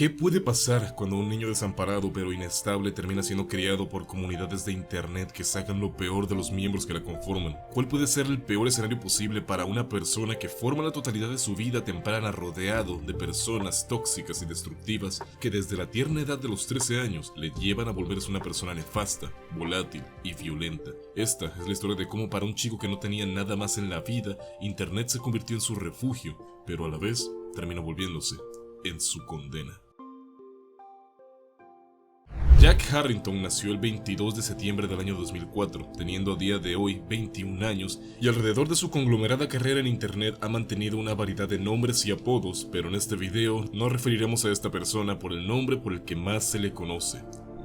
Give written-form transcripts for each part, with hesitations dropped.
¿Qué puede pasar cuando un niño desamparado pero inestable termina siendo criado por comunidades de internet que sacan lo peor de los miembros que la conforman? ¿Cuál puede ser el peor escenario posible para una persona que forma la totalidad de su vida temprana rodeado de personas tóxicas y destructivas que desde la tierna edad de los 13 años le llevan a volverse una persona nefasta, volátil y violenta? Esta es la historia de cómo para un chico que no tenía nada más en la vida, internet se convirtió en su refugio, pero a la vez terminó volviéndose en su condena. Jack Harrington nació el 22 de septiembre del año 2004, teniendo a día de hoy 21 años, y alrededor de su conglomerada carrera en internet ha mantenido una variedad de nombres y apodos, pero en este video no referiremos a esta persona por el nombre por el que más se le conoce: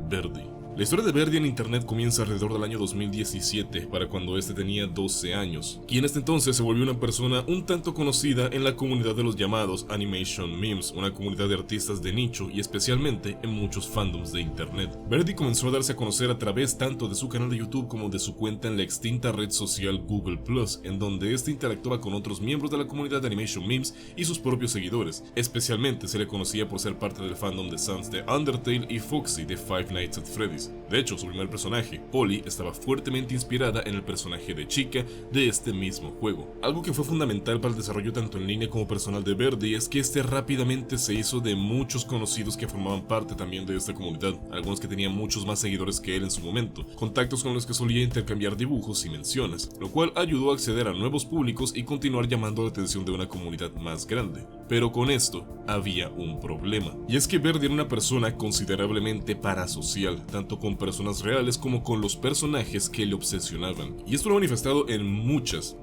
Verdi. La historia de Verdi en internet comienza alrededor del año 2017, para cuando este tenía 12 años, y en este entonces se volvió una persona un tanto conocida en la comunidad de los llamados Animation Memes, una comunidad de artistas de nicho y especialmente en muchos fandoms de internet. Verdi comenzó a darse a conocer a través tanto de su canal de YouTube como de su cuenta en la extinta red social Google+, en donde este interactuaba con otros miembros de la comunidad de Animation Memes y sus propios seguidores. Especialmente se le conocía por ser parte del fandom de Sans de Undertale y Foxy de Five Nights at Freddy's. De hecho, su primer personaje, Polly, estaba fuertemente inspirada en el personaje de Chica de este mismo juego. Algo que fue fundamental para el desarrollo tanto en línea como personal de Verdi es que este rápidamente se hizo de muchos conocidos que formaban parte también de esta comunidad, algunos que tenían muchos más seguidores que él en su momento, contactos con los que solía intercambiar dibujos y menciones, lo cual ayudó a acceder a nuevos públicos y continuar llamando la atención de una comunidad más grande. Pero con esto había un problema, y es que Verdi era una persona considerablemente parasocial, tanto con personas reales como con los personajes que le obsesionaban, y esto lo ha manifestado en muchas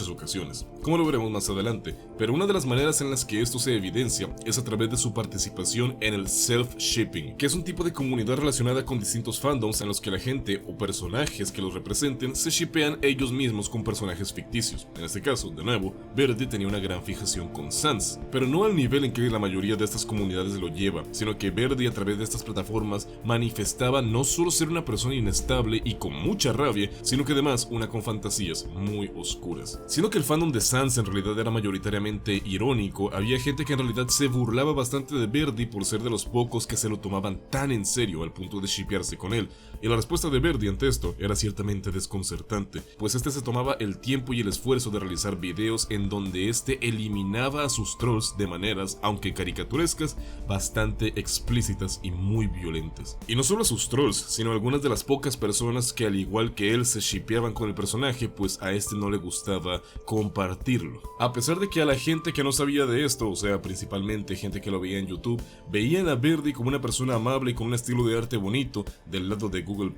ocasiones, como lo veremos más adelante, pero una de las maneras en las que esto se evidencia es a través de su participación en el self-shipping, que es un tipo de comunidad relacionada con distintos fandoms en los que la gente o personajes que los representen se shippean ellos mismos con personajes ficticios. En este caso, de nuevo, Verdi tenía una gran fijación con Sans, pero no al nivel en que la mayoría de estas comunidades lo lleva, sino que Verdi a través de estas plataformas manifestaba no solo ser una persona inestable y con mucha rabia, sino que además una con fantasías muy oscuras. Siendo que el fandom de Sans en realidad era mayoritariamente irónico, había gente que en realidad se burlaba bastante de Verdi por ser de los pocos que se lo tomaban tan en serio al punto de shippearse con él, y la respuesta de Verdi ante esto era ciertamente desconcertante, pues este se tomaba el tiempo y el esfuerzo de realizar videos en donde este eliminaba a sus trolls de maneras, aunque caricaturescas, bastante explícitas y muy violentas. Y no solo a sus trolls, sino a algunas de las pocas personas que al igual que él se shippeaban con el personaje, pues a este no le gustaba compartirlo. A pesar de que a la gente que no sabía de esto, o sea principalmente gente que lo veía en YouTube, veían a Verdi como una persona amable y con un estilo de arte bonito, del lado de Google+,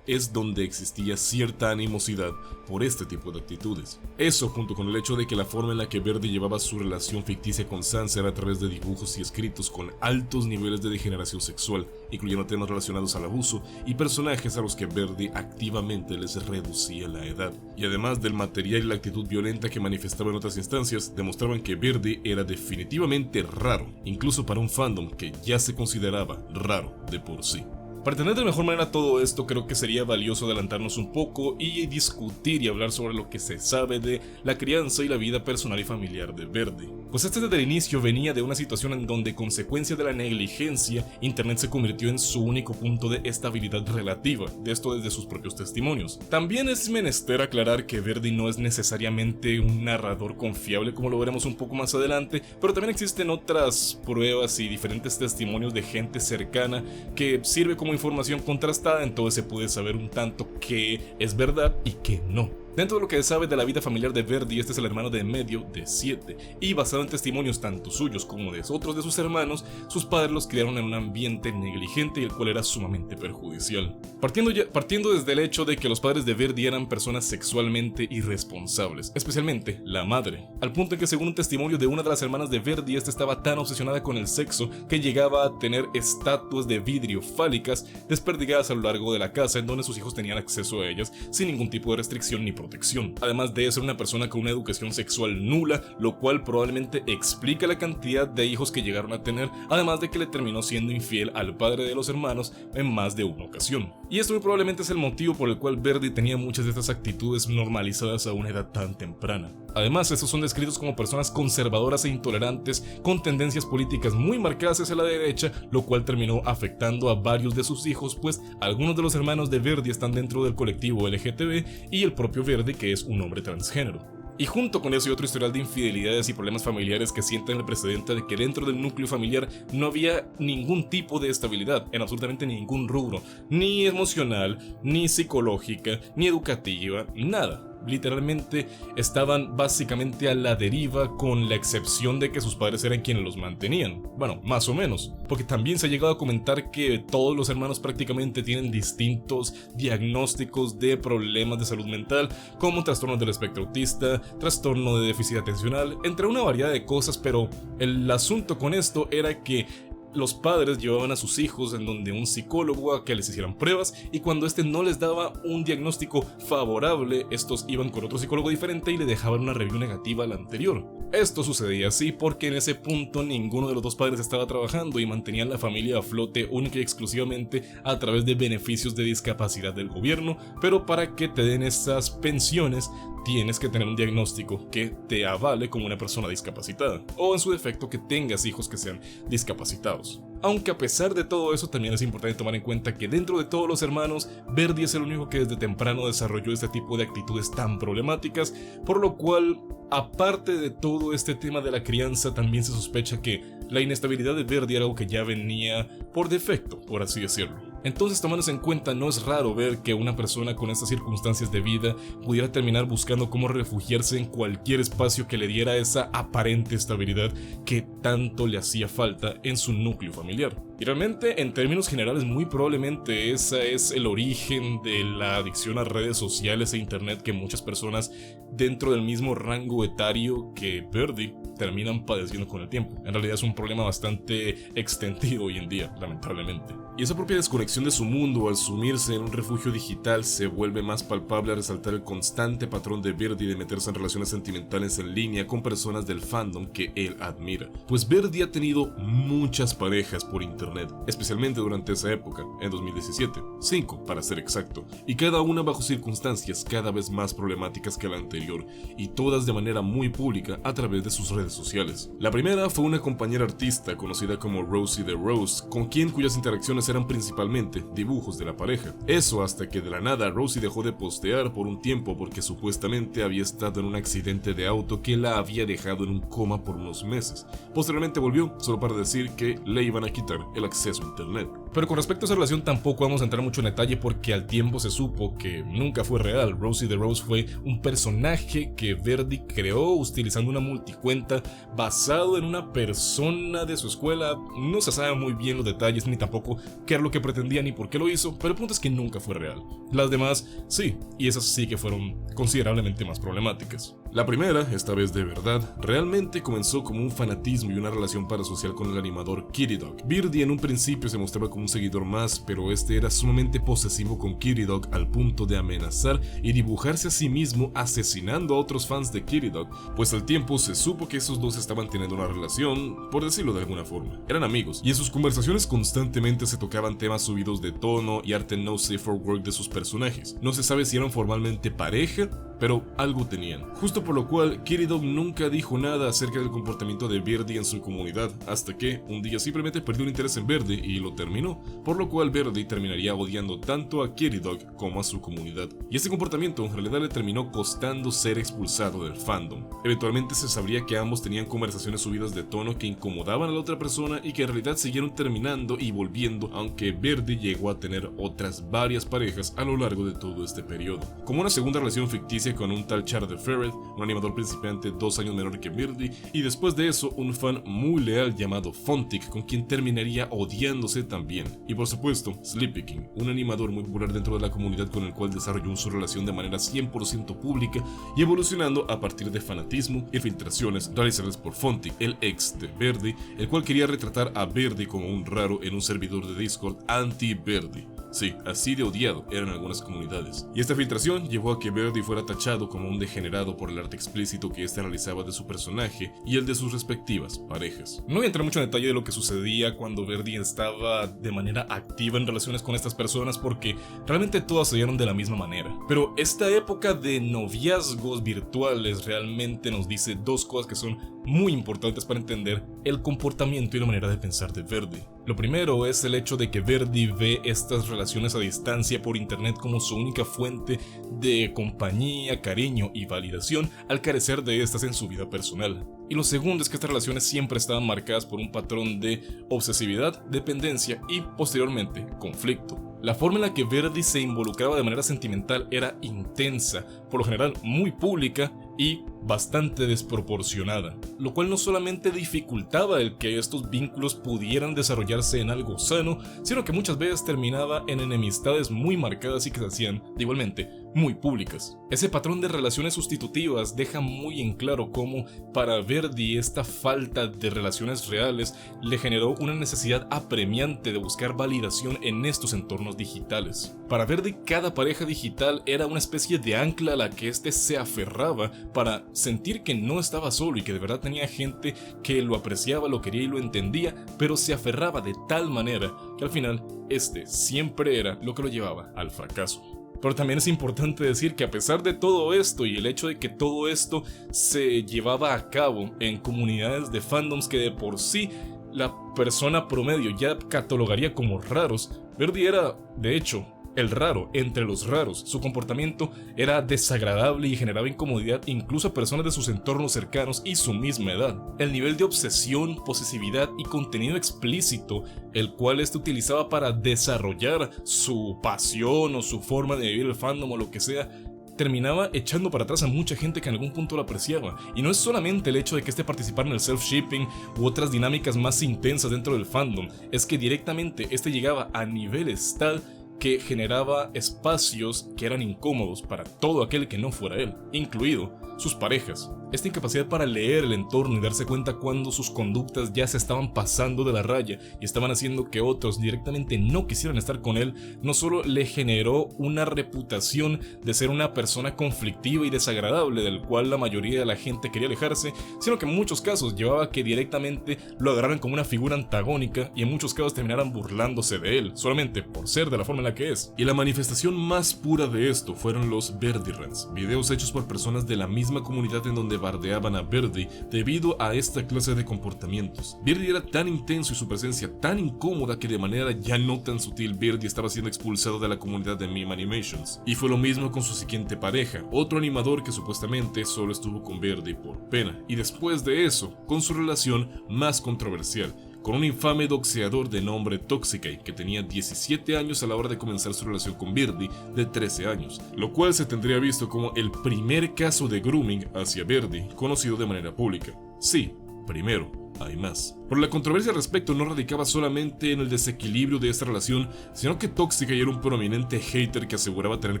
es donde existía cierta animosidad por este tipo de actitudes. Eso junto con el hecho de que la forma en la que Verdi llevaba su relación ficticia con Sans era a través de dibujos y escritos con altos niveles de degeneración sexual, incluyendo temas relacionados al abuso y personajes a los que Verdi activamente les reducía la edad. Y además del material y la actitud violenta que manifestaba en otras instancias, demostraban que Verdi era definitivamente raro, incluso para un fandom que ya se consideraba raro de por sí. Para entender de mejor manera todo esto, creo que sería valioso adelantarnos un poco y discutir y hablar sobre lo que se sabe de la crianza y la vida personal y familiar de Verdi. Pues este desde el inicio venía de una situación en donde, consecuencia de la negligencia, internet se convirtió en su único punto de estabilidad relativa, de esto desde sus propios testimonios. También es menester aclarar que Verdi no es necesariamente un narrador confiable, como lo veremos un poco más adelante, pero también existen otras pruebas y diferentes testimonios de gente cercana que sirve como información contrastada, entonces se puede saber un tanto qué es verdad y qué no. Dentro de lo que se sabe de la vida familiar de Verdi, este es el hermano de en medio de 7, y basado en testimonios tanto suyos como de otros de sus hermanos, sus padres los criaron en un ambiente negligente y el cual era sumamente perjudicial. Partiendo desde el hecho de que los padres de Verdi eran personas sexualmente irresponsables, especialmente la madre, al punto en que según un testimonio de una de las hermanas de Verdi, esta estaba tan obsesionada con el sexo que llegaba a tener estatuas de vidrio fálicas desperdigadas a lo largo de la casa en donde sus hijos tenían acceso a ellas sin ningún tipo de restricción ni protección. protección, además de ser una persona con una educación sexual nula, lo cual probablemente explica la cantidad de hijos que llegaron a tener, además de que le terminó siendo infiel al padre de los hermanos en más de una ocasión. Y esto muy probablemente es el motivo por el cual Verdi tenía muchas de estas actitudes normalizadas a una edad tan temprana. Además, estos son descritos como personas conservadoras e intolerantes con tendencias políticas muy marcadas hacia la derecha, lo cual terminó afectando a varios de sus hijos, pues algunos de los hermanos de Verdi están dentro del colectivo LGTB y el propio Verdi, que es un hombre transgénero. Y junto con eso hay otro historial de infidelidades y problemas familiares que sientan el precedente de que dentro del núcleo familiar no había ningún tipo de estabilidad en absolutamente ningún rubro, ni emocional, ni psicológica, ni educativa, nada. Literalmente estaban básicamente a la deriva, con la excepción de que sus padres eran quienes los mantenían. Bueno, más o menos, porque también se ha llegado a comentar que todos los hermanos prácticamente tienen distintos diagnósticos de problemas de salud mental, como trastornos del espectro autista, trastorno de déficit atencional, entre una variedad de cosas, pero el asunto con esto era que los padres llevaban a sus hijos en donde un psicólogo a que les hicieran pruebas, y cuando este no les daba un diagnóstico favorable, estos iban con otro psicólogo diferente y le dejaban una review negativa al anterior. Esto sucedía así porque en ese punto ninguno de los dos padres estaba trabajando y mantenían la familia a flote única y exclusivamente a través de beneficios de discapacidad del gobierno, pero para que te den esas pensiones tienes que tener un diagnóstico que te avale como una persona discapacitada, o en su defecto que tengas hijos que sean discapacitados. Aunque a pesar de todo eso, también es importante tomar en cuenta que dentro de todos los hermanos, Verdi es el único que desde temprano desarrolló este tipo de actitudes tan problemáticas, por lo cual, aparte de todo este tema de la crianza, también se sospecha que la inestabilidad de Verdi era algo que ya venía por defecto, por así decirlo. Entonces, tomándose en cuenta, no es raro ver que una persona con estas circunstancias de vida pudiera terminar buscando cómo refugiarse en cualquier espacio que le diera esa aparente estabilidad que tanto le hacía falta en su núcleo familiar. Y realmente, en términos generales, muy probablemente ese es el origen de la adicción a redes sociales e internet que muchas personas dentro del mismo rango etario que Verdi terminan padeciendo con el tiempo. En realidad es un problema bastante extendido hoy en día, lamentablemente. Y esa propia desconexión de su mundo al sumirse en un refugio digital se vuelve más palpable al resaltar el constante patrón de Verdi de meterse en relaciones sentimentales en línea con personas del fandom que él admira. Pues Verdi ha tenido muchas parejas por internet, especialmente durante esa época, en 2017, 5 para ser exacto, y cada una bajo circunstancias cada vez más problemáticas que la anterior, y todas de manera muy pública a través de sus redes sociales. La primera fue una compañera artista conocida como Rosie the Rose, cuyas interacciones eran principalmente dibujos de la pareja. Eso hasta que de la nada Rosie dejó de postear por un tiempo porque supuestamente había estado en un accidente de auto que la había dejado en un coma por unos meses. Posteriormente volvió solo para decir que le iban a quitar el acceso a internet. Pero con respecto a esa relación tampoco vamos a entrar mucho en detalle porque al tiempo se supo que nunca fue real. Rosie the Rose fue un personaje que Verdi creó utilizando una multicuenta basado en una persona de su escuela. No se sabe muy bien los detalles ni tampoco qué era lo que pretendía ni por qué lo hizo, pero el punto es que nunca fue real. Las demás sí, y esas sí que fueron considerablemente más problemáticas. La primera, esta vez de verdad, realmente comenzó como un fanatismo y una relación parasocial con el animador Kitty Dog. Verdi en un principio se mostraba como un seguidor más, pero este era sumamente posesivo con Kitty Dog al punto de amenazar y dibujarse a sí mismo asesinando a otros fans de Kitty Dog, pues al tiempo se supo que esos dos estaban teniendo una relación, por decirlo de alguna forma. Eran amigos, y en sus conversaciones constantemente se tocaban temas subidos de tono y arte no safe for work de sus personajes. No se sabe si eran formalmente pareja, pero algo tenían. Justo por lo cual, Kitty Dog nunca dijo nada acerca del comportamiento de Verdi en su comunidad, hasta que un día simplemente perdió el interés en Verdi y lo terminó, por lo cual Verdi terminaría odiando tanto a Kitty Dog como a su comunidad. Y este comportamiento en realidad le terminó costando ser expulsado del fandom. Eventualmente se sabría que ambos tenían conversaciones subidas de tono que incomodaban a la otra persona y que en realidad siguieron terminando y volviendo, aunque Verdi llegó a tener otras varias parejas a lo largo de todo este periodo. Como una segunda relación ficticia con un tal Charles Ferret, un animador principiante 2 años menor que Verdi, y después de eso un fan muy leal llamado Fontic, con quien terminaría odiándose también. Y por supuesto, Sleepy King, un animador muy popular dentro de la comunidad con el cual desarrolló su relación de manera 100% pública y evolucionando a partir de fanatismo y filtraciones realizadas por Fontic, el ex de Verdi, el cual quería retratar a Verdi como un raro en un servidor de Discord anti-Verdi. Sí, así de odiado eran algunas comunidades. Y esta filtración llevó a que Verdi fuera tachado como un degenerado por el arte explícito que éste realizaba de su personaje y el de sus respectivas parejas. No voy a entrar mucho en detalle de lo que sucedía cuando Verdi estaba de manera activa en relaciones con estas personas, porque realmente todas se dieron de la misma manera. Pero esta época de noviazgos virtuales realmente nos dice dos cosas que son muy importantes para entender el comportamiento y la manera de pensar de Verdi. Lo primero es el hecho de que Verdi ve estas relaciones a distancia por internet como su única fuente de compañía, cariño y validación, al carecer de estas en su vida personal. Y lo segundo es que estas relaciones siempre estaban marcadas por un patrón de obsesividad, dependencia y, posteriormente, conflicto. La forma en la que Verdi se involucraba de manera sentimental era intensa, por lo general muy pública y bastante desproporcionada, lo cual no solamente dificultaba el que estos vínculos pudieran desarrollarse en algo sano, sino que muchas veces terminaba en enemistades muy marcadas y que se hacían, igualmente, muy públicas. Ese patrón de relaciones sustitutivas deja muy en claro cómo para Verdi esta falta de relaciones reales le generó una necesidad apremiante de buscar validación en estos entornos digitales. Para Verdi, cada pareja digital era una especie de ancla a la que éste se aferraba para sentir que no estaba solo y que de verdad tenía gente que lo apreciaba, lo quería y lo entendía, pero se aferraba de tal manera que al final este siempre era lo que lo llevaba al fracaso. Pero también es importante decir que a pesar de todo esto y el hecho de que todo esto se llevaba a cabo en comunidades de fandoms que de por sí la persona promedio ya catalogaría como raros, Verdi era, de hecho, el raro entre los raros. Su comportamiento era desagradable y generaba incomodidad incluso a personas de sus entornos cercanos y su misma edad. El nivel de obsesión, posesividad y contenido explícito, el cual este utilizaba para desarrollar su pasión o su forma de vivir el fandom o lo que sea, terminaba echando para atrás a mucha gente que en algún punto lo apreciaba. Y no es solamente el hecho de que este participara en el self-shipping u otras dinámicas más intensas dentro del fandom, es que directamente este llegaba a niveles tal que generaba espacios que eran incómodos para todo aquel que no fuera él, incluido sus parejas. Esta incapacidad para leer el entorno y darse cuenta cuando sus conductas ya se estaban pasando de la raya y estaban haciendo que otros directamente no quisieran estar con él, no solo le generó una reputación de ser una persona conflictiva y desagradable del cual la mayoría de la gente quería alejarse, sino que en muchos casos llevaba a que directamente lo agarraran como una figura antagónica y en muchos casos terminaran burlándose de él, solamente por ser de la forma en la que es. Y la manifestación más pura de esto fueron los Verdi Rants, videos hechos por personas de la misma comunidad en donde bardeaban a Verdi debido a esta clase de comportamientos. Verdi era tan intenso y su presencia tan incómoda que de manera ya no tan sutil Verdi estaba siendo expulsado de la comunidad de Meme Animations. Y fue lo mismo con su siguiente pareja, otro animador que supuestamente solo estuvo con Verdi por pena, y después de eso, con su relación más controversial, con un infame doxeador de nombre Toxicay que tenía 17 años a la hora de comenzar su relación con Verdi de 13 años, lo cual se tendría visto como el primer caso de grooming hacia Verdi conocido de manera pública. Sí, primero, hay más. Pero la controversia al respecto no radicaba solamente en el desequilibrio de esta relación, sino que Toxicay era un prominente hater que aseguraba tener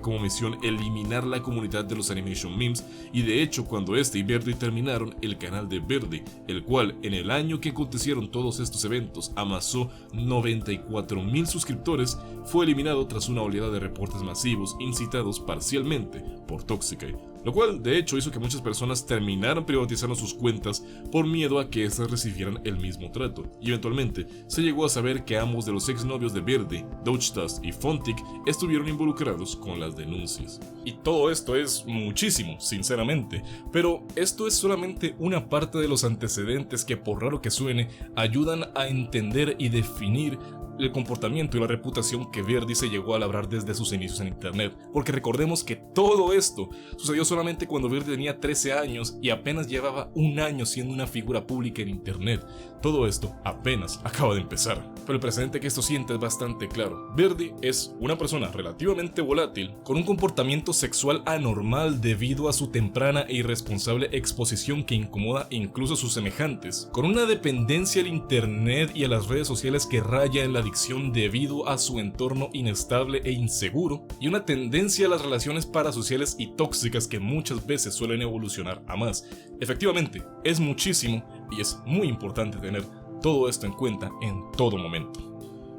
como misión eliminar la comunidad de los animation memes, y de hecho cuando este y Verdi terminaron, el canal de Verdi, el cual en el año que acontecieron todos estos eventos amasó 94,000 suscriptores, fue eliminado tras una oleada de reportes masivos incitados parcialmente por Toxicay, lo cual de hecho hizo que muchas personas terminaran privatizando sus cuentas por miedo a que estas recibieran el mismo trato, y eventualmente se llegó a saber que ambos de los exnovios de Verdi, Dodgedust y Fontic, estuvieron involucrados con las denuncias. Y todo esto es muchísimo, sinceramente, pero esto es solamente una parte de los antecedentes que, por raro que suene, ayudan a entender y definir el comportamiento y la reputación que Verdi se llegó a labrar desde sus inicios en internet, porque recordemos que todo esto sucedió solamente cuando Verdi tenía 13 años y apenas llevaba un año siendo una figura pública en internet. Todo esto apenas acaba de empezar, pero el precedente que esto siente es bastante claro. Verdi es una persona relativamente volátil, con un comportamiento sexual anormal debido a su temprana e irresponsable exposición que incomoda incluso a sus semejantes, con una dependencia al internet y a las redes sociales que raya en la adicción debido a su entorno inestable e inseguro, y una tendencia a las relaciones parasociales y tóxicas que muchas veces suelen evolucionar a más. Efectivamente, es muchísimo y es muy importante tener todo esto en cuenta en todo momento.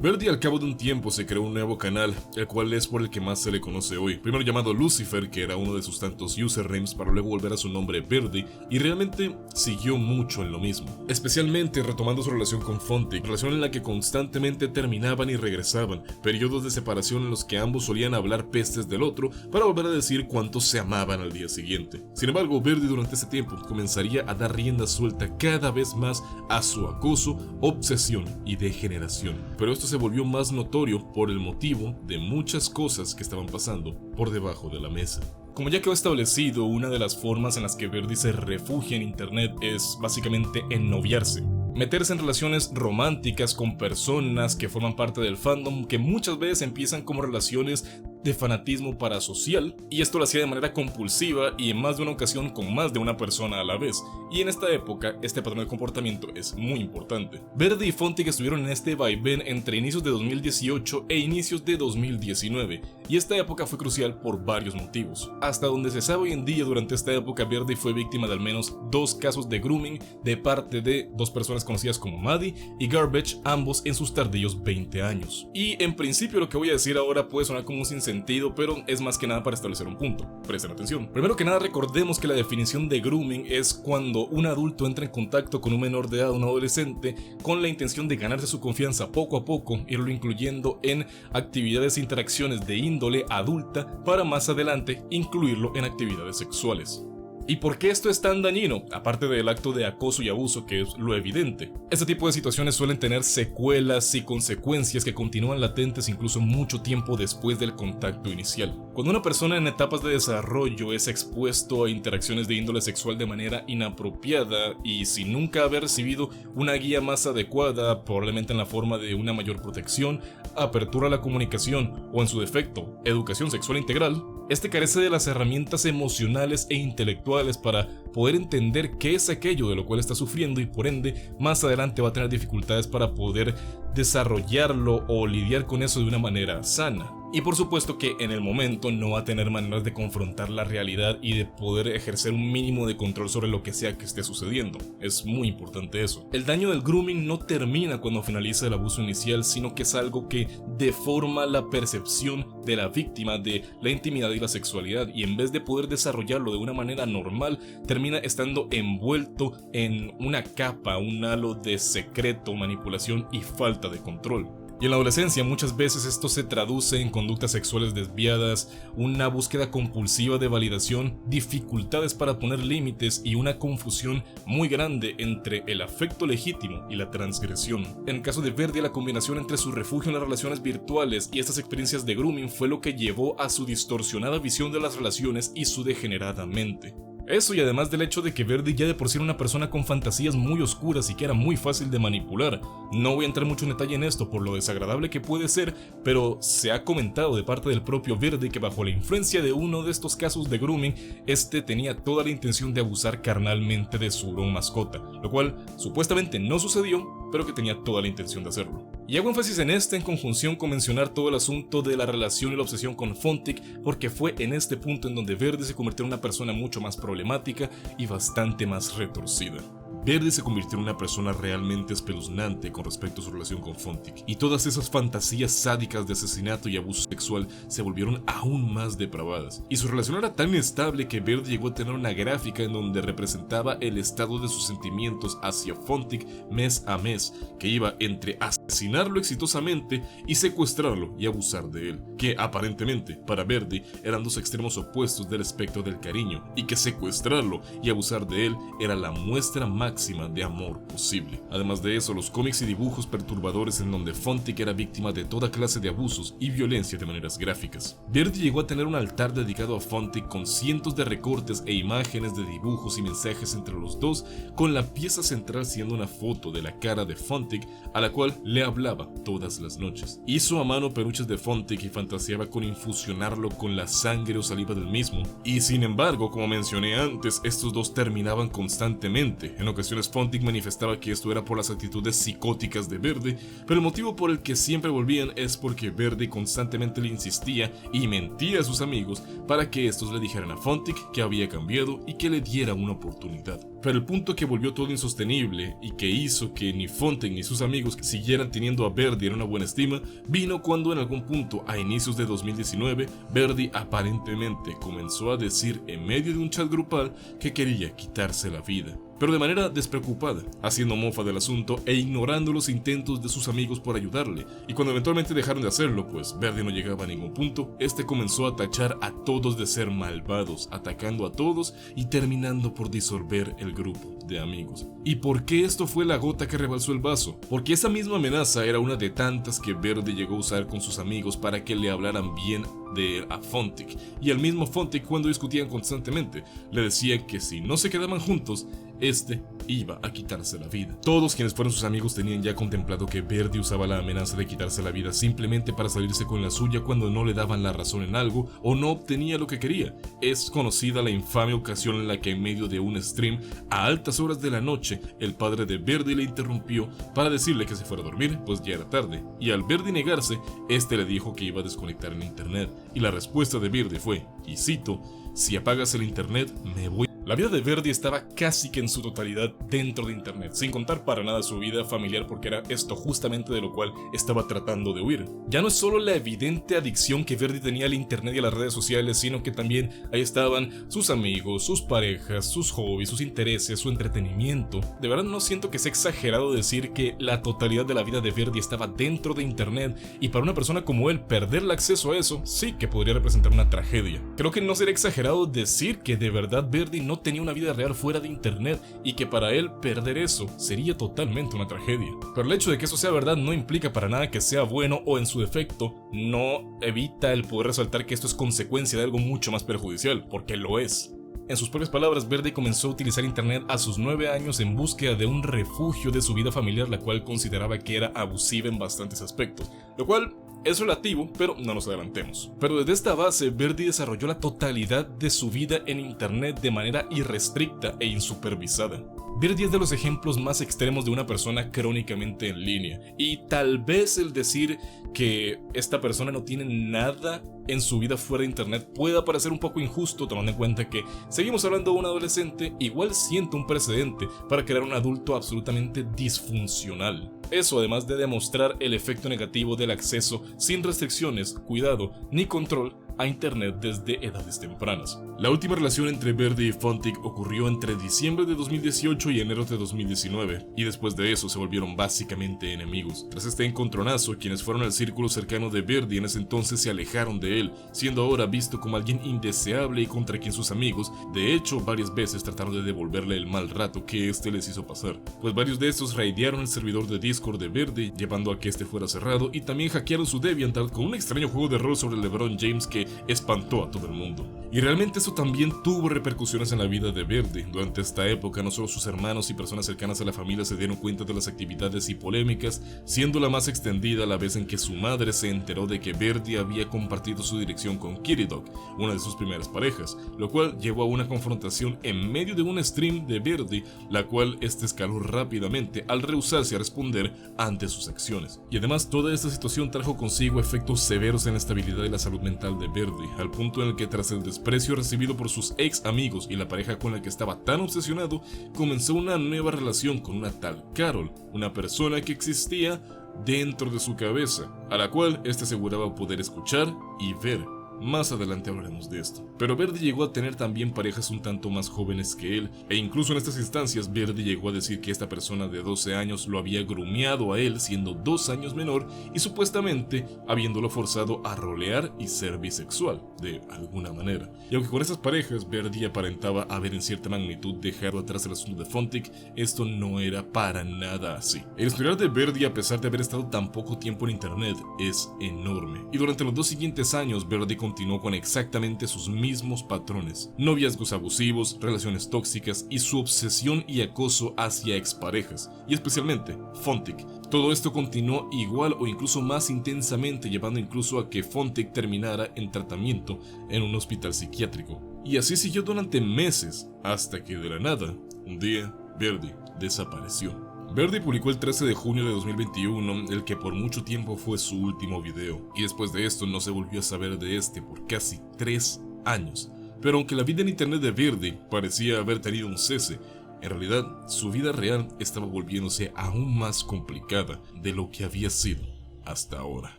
Verdi al cabo de un tiempo se creó un nuevo canal, el cual es por el que más se le conoce hoy. Primero llamado Lucifer, que era uno de sus tantos usernames, para luego volver a su nombre Verdi, y realmente siguió mucho en lo mismo. Especialmente retomando su relación con Fontic, relación en la que constantemente terminaban y regresaban, periodos de separación en los que ambos solían hablar pestes del otro para volver a decir cuánto se amaban al día siguiente. Sin embargo, Verdi durante ese tiempo comenzaría a dar rienda suelta cada vez más a su acoso, obsesión y degeneración. Pero esto se volvió más notorio por el motivo de muchas cosas que estaban pasando por debajo de la mesa. Como ya quedó establecido, una de las formas en las que Verdi se refugia en internet es básicamente ennoviarse. Meterse en relaciones románticas con personas que forman parte del fandom, que muchas veces empiezan como relaciones de fanatismo parasocial, y esto lo hacía de manera compulsiva y en más de una ocasión con más de una persona a la vez. Y en esta época, este patrón de comportamiento es muy importante. Verdi y Fontic estuvieron en este vaivén entre inicios de 2018 e inicios de 2019, y esta época fue crucial por varios motivos. Hasta donde se sabe hoy en día, durante esta época Verdi fue víctima de al menos 2 casos de grooming de parte de 2 personas conocidas como Maddie y Garbage, ambos en sus tardíos 20 años. Y en principio lo que voy a decir ahora puede sonar como un sinsentido, pero es más que nada para establecer un punto. Presten atención. Primero que nada, recordemos que la definición de grooming es cuando un adulto entra en contacto con un menor de edad, un adolescente, con la intención de ganarse su confianza poco a poco, irlo incluyendo en actividades e interacciones de índole adulta para más adelante incluirlo en actividades sexuales. ¿Y por qué esto es tan dañino? Aparte del acto de acoso y abuso, que es lo evidente. Este tipo de situaciones suelen tener secuelas y consecuencias que continúan latentes incluso mucho tiempo después del contacto inicial. Cuando una persona en etapas de desarrollo es expuesto a interacciones de índole sexual de manera inapropiada y sin nunca haber recibido una guía más adecuada, probablemente en la forma de una mayor protección, apertura a la comunicación o en su defecto, educación sexual integral, este carece de las herramientas emocionales e intelectuales para poder entender qué es aquello de lo cual está sufriendo y por ende más adelante va a tener dificultades para poder desarrollarlo o lidiar con eso de una manera sana. Y por supuesto que en el momento no va a tener maneras de confrontar la realidad y de poder ejercer un mínimo de control sobre lo que sea que esté sucediendo. Es muy importante eso. El daño del grooming no termina cuando finaliza el abuso inicial, sino que es algo que deforma la percepción de la víctima de la intimidad y la sexualidad, y en vez de poder desarrollarlo de una manera normal, termina estando envuelto en una capa, un halo de secreto, manipulación y falta de control. Y en la adolescencia muchas veces esto se traduce en conductas sexuales desviadas, una búsqueda compulsiva de validación, dificultades para poner límites y una confusión muy grande entre el afecto legítimo y la transgresión. En el caso de Verdi, la combinación entre su refugio en las relaciones virtuales y estas experiencias de grooming fue lo que llevó a su distorsionada visión de las relaciones y su degenerada mente. Eso, y además del hecho de que Verdi ya de por sí era una persona con fantasías muy oscuras y que era muy fácil de manipular. No voy a entrar mucho en detalle en esto por lo desagradable que puede ser, pero se ha comentado de parte del propio Verdi que bajo la influencia de uno de estos casos de grooming, este tenía toda la intención de abusar carnalmente de su mascota, lo cual supuestamente no sucedió, pero que tenía toda la intención de hacerlo. Y hago énfasis en en conjunción con mencionar todo el asunto de la relación y la obsesión con Fontic, porque fue en este punto en donde Verdi se convirtió en una persona mucho más problemática y bastante más retorcida. Verdi se convirtió en una persona realmente espeluznante con respecto a su relación con Fontic, y todas esas fantasías sádicas de asesinato y abuso sexual se volvieron aún más depravadas. Y su relación era tan inestable que Verdi llegó a tener una gráfica en donde representaba el estado de sus sentimientos hacia Fontic mes a mes, que iba entre asesinarlo exitosamente y secuestrarlo y abusar de él, que aparentemente para Verdi eran dos extremos opuestos del espectro del cariño, y que secuestrarlo y abusar de él era la muestra máxima de amor posible. Además de eso, los cómics y dibujos perturbadores en donde Fontic era víctima de toda clase de abusos y violencia de maneras gráficas. Verdi llegó a tener un altar dedicado a Fontic con cientos de recortes e imágenes de dibujos y mensajes entre los dos, con la pieza central siendo una foto de la cara de Fontic, a la cual le hablaba todas las noches. Hizo a mano peluches de Fontic y fantaseaba con infusionarlo con la sangre o saliva del mismo, y sin embargo, como mencioné antes, estos dos terminaban constantemente. En ocasiones Fontic manifestaba que esto era por las actitudes psicóticas de Verdi, pero el motivo por el que siempre volvían es porque Verdi constantemente le insistía y mentía a sus amigos para que estos le dijeran a Fontic que había cambiado y que le diera una oportunidad. Pero el punto que volvió todo insostenible y que hizo que ni Fontic ni sus amigos siguieran terminan teniendo a Verdi en una buena estima vino cuando en algún punto a inicios de 2019 Verdi aparentemente comenzó a decir en medio de un chat grupal que quería quitarse la vida, pero de manera despreocupada, haciendo mofa del asunto e ignorando los intentos de sus amigos por ayudarle. Y cuando eventualmente dejaron de hacerlo, pues Verdi no llegaba a ningún punto, este comenzó a tachar a todos de ser malvados, atacando a todos y terminando por disolver el grupo de amigos. ¿Y por qué esto fue la gota que rebalsó el vaso? Porque esa misma amenaza era una de tantas que Verdi llegó a usar con sus amigos para que le hablaran bien de él a Fontic, y al mismo Fontic, cuando discutían constantemente, le decían que si no se quedaban juntos, este iba a quitarse la vida. Todos quienes fueron sus amigos tenían ya contemplado que Verdi usaba la amenaza de quitarse la vida simplemente para salirse con la suya cuando no le daban la razón en algo o no obtenía lo que quería. Es conocida la infame ocasión en la que en medio de un stream a altas horas de la noche el padre de Verdi le interrumpió para decirle que se fuera a dormir, pues ya era tarde, y al Verdi negarse, este le dijo que iba a desconectar el internet, y la respuesta de Verdi fue, y cito: "Si apagas el internet, me voy". La vida de Verdi estaba casi que en su totalidad dentro de internet, sin contar para nada su vida familiar, porque era esto justamente de lo cual estaba tratando de huir. Ya no es solo la evidente adicción que Verdi tenía al internet y a las redes sociales, sino que también ahí estaban sus amigos, sus parejas, sus hobbies, sus intereses, su entretenimiento. De verdad no siento que sea exagerado decir que la totalidad de la vida de Verdi estaba dentro de internet, y para una persona como él perder el acceso a eso sí que podría representar una tragedia. Creo que no sería exagerado decir que de verdad Verdi no tenía una vida real fuera de internet y que para él perder eso sería totalmente una tragedia. Pero el hecho de que eso sea verdad no implica para nada que sea bueno, o en su defecto no evita el poder resaltar que esto es consecuencia de algo mucho más perjudicial, porque lo es. En sus propias palabras, Verdi comenzó a utilizar internet a sus 9 años en búsqueda de un refugio de su vida familiar, la cual consideraba que era abusiva en bastantes aspectos, lo cual es relativo, pero no nos adelantemos. Pero desde esta base, Verdi desarrolló la totalidad de su vida en internet de manera irrestricta e insupervisada. Verdi es de los ejemplos más extremos de una persona crónicamente en línea, y tal vez el decir que esta persona no tiene nada en su vida fuera de internet pueda parecer un poco injusto, tomando en cuenta que seguimos hablando de un adolescente, igual siente un precedente para crear un adulto absolutamente disfuncional. Eso además de demostrar el efecto negativo del acceso sin restricciones, cuidado ni control a internet desde edades tempranas. La última relación entre Verdi y Fontic ocurrió entre diciembre de 2018 y enero de 2019, y después de eso se volvieron básicamente enemigos. Tras este encontronazo, quienes fueron al círculo cercano de Verdi en ese entonces se alejaron de él, siendo ahora visto como alguien indeseable y contra quien sus amigos, de hecho, varias veces trataron de devolverle el mal rato que este les hizo pasar, pues varios de estos raidearon el servidor de Discord de Verdi, llevando a que este fuera cerrado, y también hackearon su DeviantArt con un extraño juego de rol sobre LeBron James que espantó a todo el mundo. Y realmente eso también tuvo repercusiones en la vida de Verdi. Durante esta época, no solo sus hermanos y personas cercanas a la familia se dieron cuenta de las actividades y polémicas, siendo la más extendida la vez en que su madre se enteró de que Verdi había compartido su dirección con Kitty Dog, una de sus primeras parejas, lo cual llevó a una confrontación en medio de un stream de Verdi, la cual este escaló rápidamente al rehusarse a responder ante sus acciones. Y además, toda esta situación trajo consigo efectos severos en la estabilidad y la salud mental de Verdi, al punto en el que tras el desprecio recibido por sus ex amigos y la pareja con la que estaba tan obsesionado, comenzó una nueva relación con una tal Carol, una persona que existía dentro de su cabeza, a la cual este aseguraba poder escuchar y ver. Más adelante hablaremos de esto. Pero Verdi llegó a tener también parejas un tanto más jóvenes que él, e incluso en estas instancias Verdi llegó a decir que esta persona de 12 años lo había grumeado a él siendo 2 años menor y supuestamente habiéndolo forzado a rolear y ser bisexual, de alguna manera. Y aunque con esas parejas Verdi aparentaba haber en cierta magnitud dejado atrás el asunto de Fontic, esto no era para nada así. El historial de Verdi, a pesar de haber estado tan poco tiempo en internet, es enorme, y durante los 2 siguientes años Verdi continuó con exactamente sus mismos patrones: noviazgos abusivos, relaciones tóxicas y su obsesión y acoso hacia exparejas, y especialmente Fontic. Todo esto continuó igual o incluso más intensamente, llevando incluso a que Fontic terminara en tratamiento en un hospital psiquiátrico. Y así siguió durante meses, hasta que de la nada, un día, Verdi desapareció. Verdi publicó el 13 de junio de 2021, el que por mucho tiempo fue su último video, y después de esto no se volvió a saber de este por casi 3 años. Pero aunque la vida en internet de Verdi parecía haber tenido un cese, En realidad, su vida real estaba volviéndose aún más complicada de lo que había sido hasta ahora.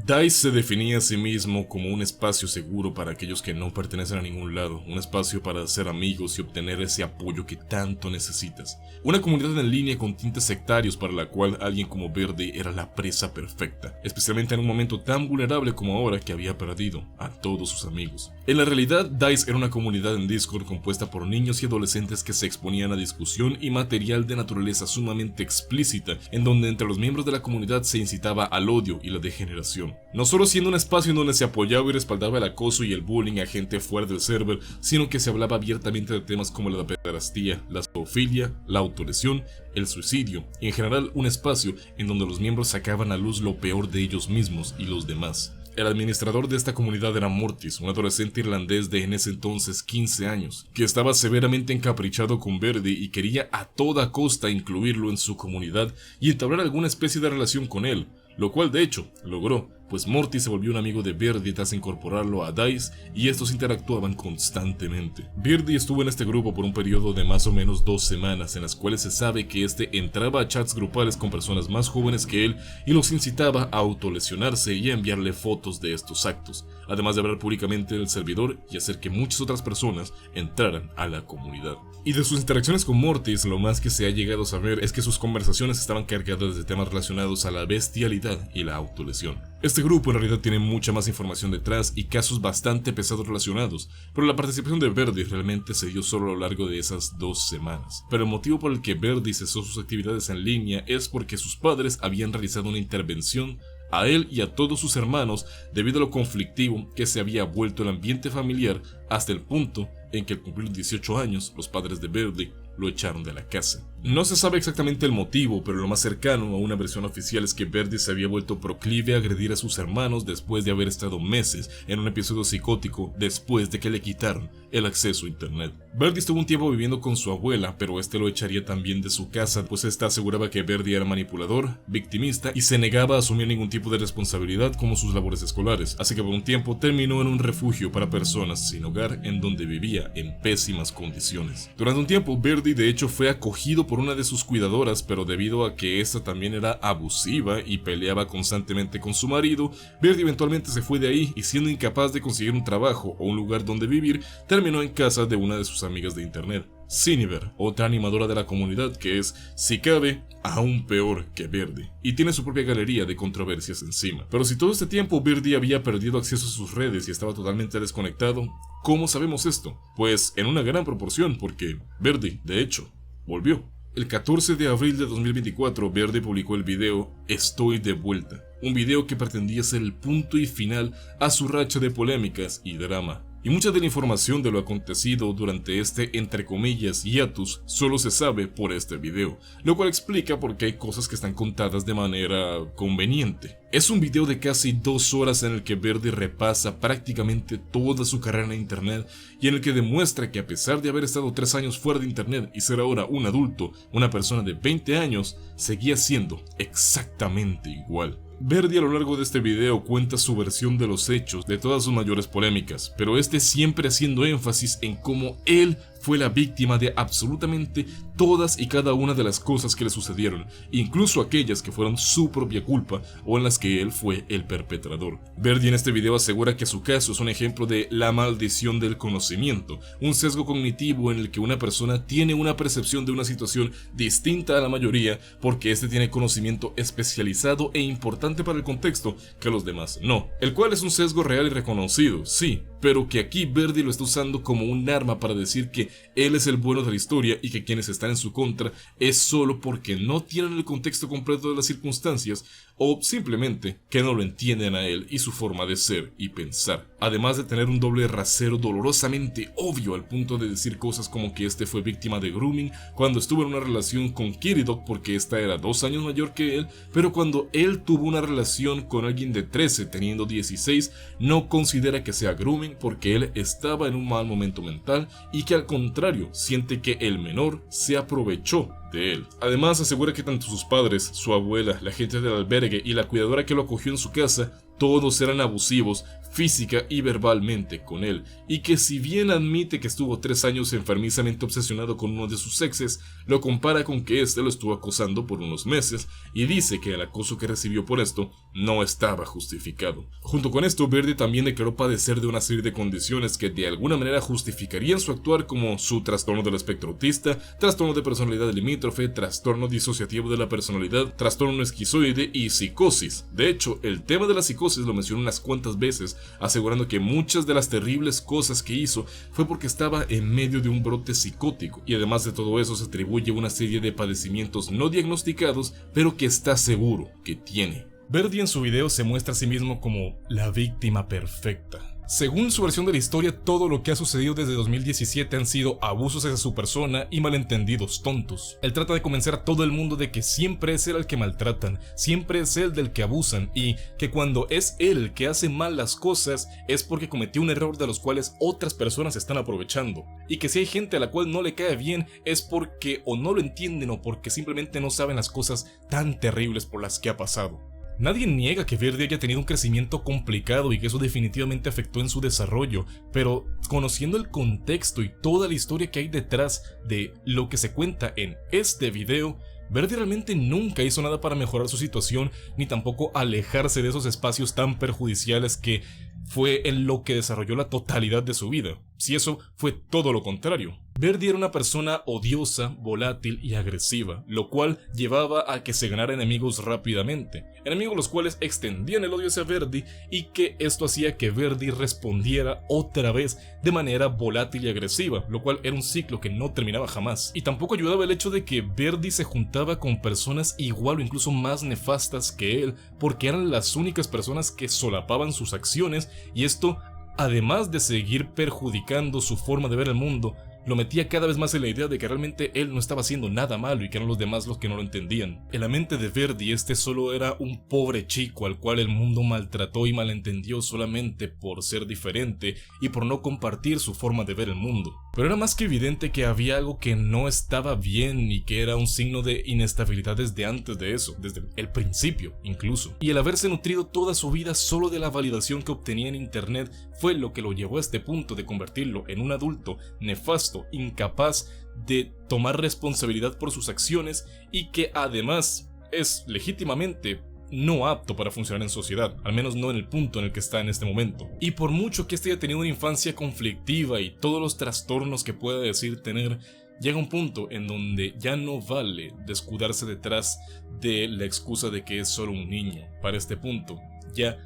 DICE se definía a sí mismo como un espacio seguro para aquellos que no pertenecen a ningún lado, un espacio para hacer amigos y obtener ese apoyo que tanto necesitas. Una comunidad en línea con tintes sectarios para la cual alguien como Verdi era la presa perfecta, especialmente en un momento tan vulnerable como ahora que había perdido a todos sus amigos. En la realidad, DICE era una comunidad en Discord compuesta por niños y adolescentes que se exponían a discusión y material de naturaleza sumamente explícita, en donde entre los miembros de la comunidad se incitaba al odio y la degeneración. No solo siendo un espacio en donde se apoyaba y respaldaba el acoso y el bullying a gente fuera del server, sino que se hablaba abiertamente de temas como la pederastía, la zoofilia, la autolesión, el suicidio, y en general un espacio en donde los miembros sacaban a luz lo peor de ellos mismos y los demás. El administrador de esta comunidad era Mortis, un adolescente irlandés de en ese entonces 15 años, que estaba severamente encaprichado con Verdi y quería a toda costa incluirlo en su comunidad y entablar alguna especie de relación con él, lo cual de hecho logró, pues Morty se volvió un amigo de Verdi tras incorporarlo a DICE y estos interactuaban constantemente. Verdi estuvo en este grupo por un periodo de más o menos 2 semanas, en las cuales se sabe que este entraba a chats grupales con personas más jóvenes que él y los incitaba a autolesionarse y a enviarle fotos de estos actos, además de hablar públicamente del servidor y hacer que muchas otras personas entraran a la comunidad. Y de sus interacciones con Mortis, lo más que se ha llegado a saber es que sus conversaciones estaban cargadas de temas relacionados a la bestialidad y la autolesión. Este grupo en realidad tiene mucha más información detrás y casos bastante pesados relacionados, pero la participación de Verdi realmente se dio solo a lo largo de esas 2 semanas. Pero el motivo por el que Verdi cesó sus actividades en línea es porque sus padres habían realizado una intervención a él y a todos sus hermanos debido a lo conflictivo que se había vuelto el ambiente familiar hasta el punto en que al cumplir 18 años los padres de Verdi lo echaron de la casa. No se sabe exactamente el motivo, pero lo más cercano a una versión oficial es que Verdi se había vuelto proclive a agredir a sus hermanos después de haber estado meses en un episodio psicótico después de que le quitaron el acceso a internet. Verdi estuvo un tiempo viviendo con su abuela, pero este lo echaría también de su casa, pues esta aseguraba que Verdi era manipulador, victimista y se negaba a asumir ningún tipo de responsabilidad como sus labores escolares, así que por un tiempo terminó en un refugio para personas sin hogar en donde vivía en pésimas condiciones. Durante un tiempo, Verdi de hecho fue acogido por una de sus cuidadoras, pero debido a que esta también era abusiva y peleaba constantemente con su marido, Verdi eventualmente se fue de ahí y siendo incapaz de conseguir un trabajo o un lugar donde vivir, terminó en casa de una de sus amigas de internet, Cinniver, otra animadora de la comunidad que es, si cabe, aún peor que Verdi, y tiene su propia galería de controversias encima. Pero si todo este tiempo Verdi había perdido acceso a sus redes y estaba totalmente desconectado, ¿cómo sabemos esto? Pues en una gran proporción, porque Verdi, de hecho, volvió. El 14 de abril de 2024, Verdi publicó el video Estoy de vuelta, un video que pretendía ser el punto y final a su racha de polémicas y drama. Y mucha de la información de lo acontecido durante este, entre comillas, hiatus, solo se sabe por este video, lo cual explica por qué hay cosas que están contadas de manera conveniente. Es un video de casi 2 horas en el que Verdi repasa prácticamente toda su carrera en internet y en el que demuestra que a pesar de haber estado 3 años fuera de internet y ser ahora un adulto, una persona de 20 años, seguía siendo exactamente igual. Verdi a lo largo de este video cuenta su versión de los hechos de todas sus mayores polémicas, pero este siempre haciendo énfasis en cómo él fue la víctima de absolutamente todas y cada una de las cosas que le sucedieron, incluso aquellas que fueron su propia culpa o en las que él fue el perpetrador. Verdi en este video asegura que su caso es un ejemplo de la maldición del conocimiento, un sesgo cognitivo en el que una persona tiene una percepción de una situación distinta a la mayoría porque éste tiene conocimiento especializado e importante para el contexto que los demás no, el cual es un sesgo real y reconocido, sí, pero que aquí Verdi lo está usando como un arma para decir que él es el bueno de la historia y que quienes están en su contra es solo porque no tienen el contexto completo de las circunstancias o simplemente que no lo entienden a él y su forma de ser y pensar. Además de tener un doble rasero dolorosamente obvio al punto de decir cosas como que este fue víctima de grooming cuando estuvo en una relación con Kiridok porque esta era 2 años mayor que él, pero cuando él tuvo una relación con alguien de 13 teniendo 16, no considera que sea grooming porque él estaba en un mal momento mental y que al contrario siente que el menor se aprovechó de él. Además asegura que tanto sus padres, su abuela, la gente del albergue y la cuidadora que lo acogió en su casa, todos eran abusivos física y verbalmente con él, y que si bien admite que estuvo 3 años enfermizamente obsesionado con uno de sus exes, lo compara con que este lo estuvo acosando por unos meses y dice que el acoso que recibió por esto no estaba justificado. Junto con esto, Verdi también declaró padecer de una serie de condiciones que de alguna manera justificarían su actuar, como su trastorno del espectro autista, trastorno de personalidad limítrofe, trastorno disociativo de la personalidad, trastorno esquizoide y psicosis. De hecho, el tema de la psicosis lo mencionó unas cuantas veces, asegurando que muchas de las terribles cosas que hizo fue porque estaba en medio de un brote psicótico, y además de todo eso se atribuye una serie de padecimientos no diagnosticados, pero que está seguro que tiene. Verdi en su video se muestra a sí mismo como la víctima perfecta. Según su versión de la historia, todo lo que ha sucedido desde 2017 han sido abusos hacia su persona y malentendidos tontos. Él trata de convencer a todo el mundo de que siempre es él al que maltratan, siempre es él del que abusan, y que cuando es él el que hace mal las cosas es porque cometió un error de los cuales otras personas se están aprovechando, y que si hay gente a la cual no le cae bien es porque o no lo entienden o porque simplemente no saben las cosas tan terribles por las que ha pasado. Nadie niega que Verdi haya tenido un crecimiento complicado y que eso definitivamente afectó en su desarrollo, pero conociendo el contexto y toda la historia que hay detrás de lo que se cuenta en este video, Verdi realmente nunca hizo nada para mejorar su situación, ni tampoco alejarse de esos espacios tan perjudiciales que fue en lo que desarrolló la totalidad de su vida. Si eso fue todo lo contrario. Verdi era una persona odiosa, volátil y agresiva, lo cual llevaba a que se ganara enemigos rápidamente, enemigos los cuales extendían el odio hacia Verdi y que esto hacía que Verdi respondiera otra vez de manera volátil y agresiva, lo cual era un ciclo que no terminaba jamás. Y tampoco ayudaba el hecho de que Verdi se juntaba con personas igual o incluso más nefastas que él, porque eran las únicas personas que solapaban sus acciones, y esto, además de seguir perjudicando su forma de ver el mundo, lo metía cada vez más en la idea de que realmente él no estaba haciendo nada malo y que eran los demás los que no lo entendían. En la mente de Verdi, este solo era un pobre chico al cual el mundo maltrató y malentendió solamente por ser diferente y por no compartir su forma de ver el mundo. Pero era más que evidente que había algo que no estaba bien y que era un signo de inestabilidad desde antes de eso, desde el principio incluso. Y el haberse nutrido toda su vida solo de la validación que obtenía en internet fue lo que lo llevó a este punto de convertirlo en un adulto nefasto, incapaz de tomar responsabilidad por sus acciones y que además es legítimamente no apto para funcionar en sociedad, al menos no en el punto en el que está en este momento. Y por mucho que este haya tenido una infancia conflictiva y todos los trastornos que pueda decir tener, llega un punto en donde ya no vale de escudarse detrás de la excusa de que es solo un niño. Para este punto ya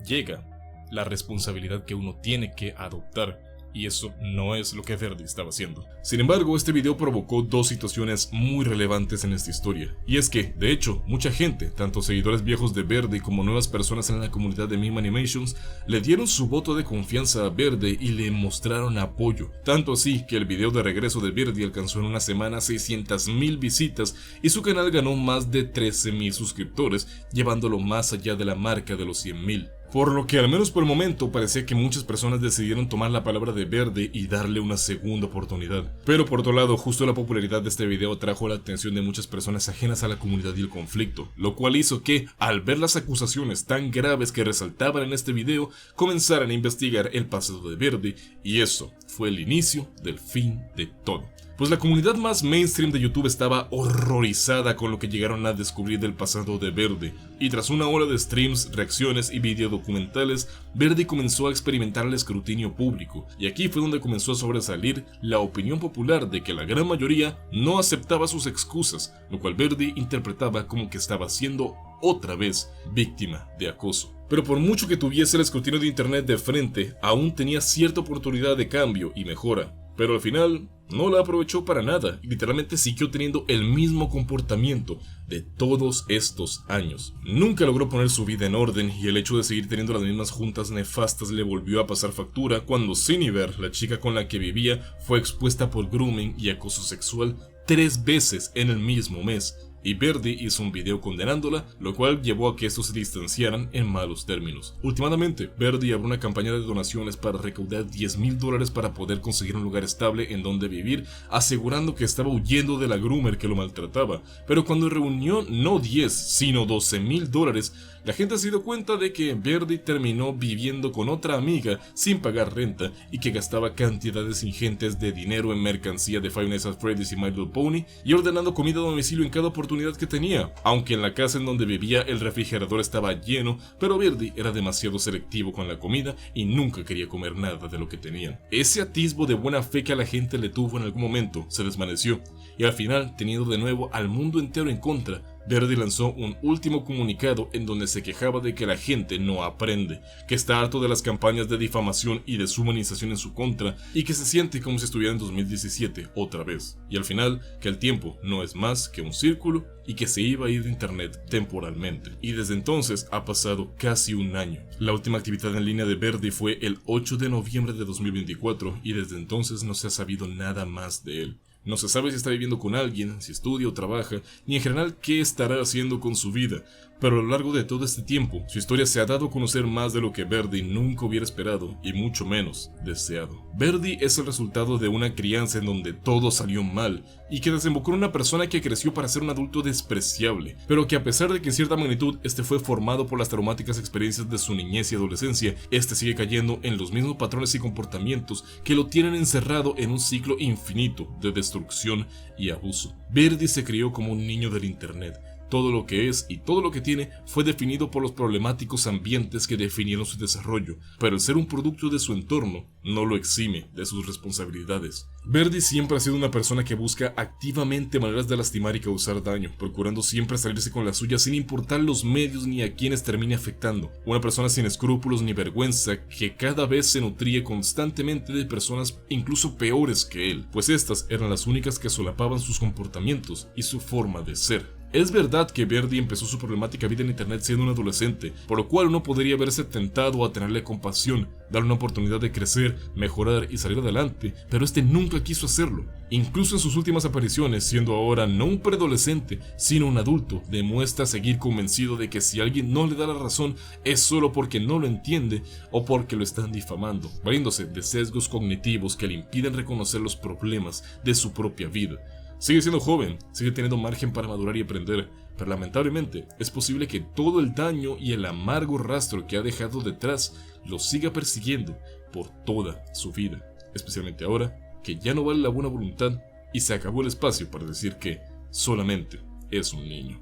llega la responsabilidad que uno tiene que adoptar, y eso no es lo que Verdi estaba haciendo. Sin embargo, este video provocó 2 situaciones muy relevantes en esta historia, y es que, de hecho, mucha gente, tanto seguidores viejos de Verdi como nuevas personas en la comunidad de Meme Animations, le dieron su voto de confianza a Verdi y le mostraron apoyo, tanto así que el video de regreso de Verdi alcanzó en una semana 600,000 visitas y su canal ganó más de 13,000 suscriptores, llevándolo más allá de la marca de los 100,000. Por lo que al menos por el momento parecía que muchas personas decidieron tomar la palabra de Verdi y darle una segunda oportunidad. Pero por otro lado, justo la popularidad de este video atrajo la atención de muchas personas ajenas a la comunidad y el conflicto, lo cual hizo que, al ver las acusaciones tan graves que resaltaban en este video, comenzaran a investigar el pasado de Verdi, y eso fue el inicio del fin de todo. Pues la comunidad más mainstream de YouTube estaba horrorizada con lo que llegaron a descubrir del pasado de Verdi, y tras una hora de streams, reacciones y videodocumentales, Verdi comenzó a experimentar el escrutinio público, y aquí fue donde comenzó a sobresalir la opinión popular de que la gran mayoría no aceptaba sus excusas, lo cual Verdi interpretaba como que estaba siendo otra vez víctima de acoso. Pero por mucho que tuviese el escrutinio de internet de frente, aún tenía cierta oportunidad de cambio y mejora. Pero al final no la aprovechó para nada y literalmente siguió teniendo el mismo comportamiento de todos estos años. Nunca logró poner su vida en orden y el hecho de seguir teniendo las mismas juntas nefastas le volvió a pasar factura cuando Cinniver, la chica con la que vivía, fue expuesta por grooming y acoso sexual 3 veces en el mismo mes. Y Verdi hizo un video condenándola, lo cual llevó a que estos se distanciaran en malos términos. Últimamente, Verdi abrió una campaña de donaciones para recaudar $10,000 para poder conseguir un lugar estable en donde vivir, asegurando que estaba huyendo de la groomer que lo maltrataba. Pero cuando reunió no 10, sino $12,000, la gente se dio cuenta de que Verdi terminó viviendo con otra amiga sin pagar renta y que gastaba cantidades ingentes de dinero en mercancía de Five Nights at Freddy's y My Little Pony y ordenando comida a domicilio en cada oportunidad que tenía, aunque en la casa en donde vivía el refrigerador estaba lleno, pero Verdi era demasiado selectivo con la comida y nunca quería comer nada de lo que tenían. Ese atisbo de buena fe que a la gente le tuvo en algún momento se desvaneció y al final, teniendo de nuevo al mundo entero en contra, Verdi lanzó un último comunicado en donde se quejaba de que la gente no aprende, que está harto de las campañas de difamación y deshumanización en su contra y que se siente como si estuviera en 2017 otra vez. Y al final, que el tiempo no es más que un círculo y que se iba a ir de internet temporalmente. Y desde entonces ha pasado casi un año. La última actividad en línea de Verdi fue el 8 de noviembre de 2024 y desde entonces no se ha sabido nada más de él. No se sabe si está viviendo con alguien, si estudia o trabaja, ni en general qué estará haciendo con su vida, pero a lo largo de todo este tiempo, su historia se ha dado a conocer más de lo que Verdi nunca hubiera esperado y mucho menos deseado. Verdi es el resultado de una crianza en donde todo salió mal y que desembocó en una persona que creció para ser un adulto despreciable, pero que a pesar de que en cierta magnitud este fue formado por las traumáticas experiencias de su niñez y adolescencia, este sigue cayendo en los mismos patrones y comportamientos que lo tienen encerrado en un ciclo infinito de destrucción y abuso. Verdi se crió como un niño del internet. Todo lo que es y todo lo que tiene fue definido por los problemáticos ambientes que definieron su desarrollo, pero el ser un producto de su entorno no lo exime de sus responsabilidades. Verdi siempre ha sido una persona que busca activamente maneras de lastimar y causar daño, procurando siempre salirse con la suya sin importar los medios ni a quienes termine afectando. Una persona sin escrúpulos ni vergüenza que cada vez se nutría constantemente de personas incluso peores que él, pues estas eran las únicas que solapaban sus comportamientos y su forma de ser. Es verdad que Verdi empezó su problemática vida en internet siendo un adolescente, por lo cual uno podría verse tentado a tenerle compasión, darle una oportunidad de crecer, mejorar y salir adelante, pero este nunca quiso hacerlo. Incluso en sus últimas apariciones, siendo ahora no un preadolescente, sino un adulto, demuestra seguir convencido de que si alguien no le da la razón es solo porque no lo entiende o porque lo están difamando, valiéndose de sesgos cognitivos que le impiden reconocer los problemas de su propia vida. Sigue siendo joven, sigue teniendo margen para madurar y aprender, pero lamentablemente es posible que todo el daño y el amargo rastro que ha dejado detrás lo siga persiguiendo por toda su vida, especialmente ahora que ya no vale la buena voluntad y se acabó el espacio para decir que solamente es un niño.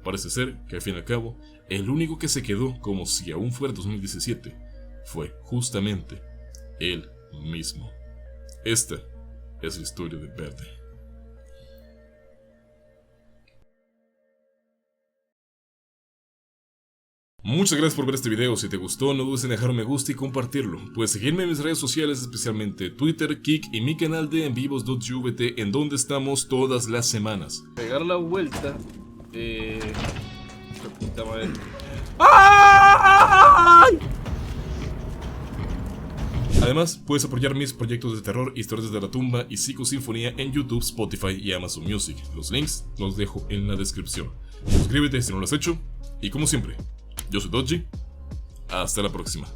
Parece ser que al fin y al cabo, el único que se quedó como si aún fuera 2017 fue justamente él mismo. Esta es la historia de Verdi. Muchas gracias por ver este video. Si te gustó, no dudes en dejar un me gusta y compartirlo. Puedes seguirme en mis redes sociales, especialmente Twitter, Kik y mi canal de envivos.jvt, en donde estamos todas las semanas. Pegar la vuelta. Puta madre. ¡Ay! Además, puedes apoyar mis proyectos de terror, historias desde la tumba y psicosinfonía en YouTube, Spotify y Amazon Music. Los links los dejo en la descripción. Suscríbete si no lo has hecho. Y como siempre, yo soy Dodgy. Hasta la próxima.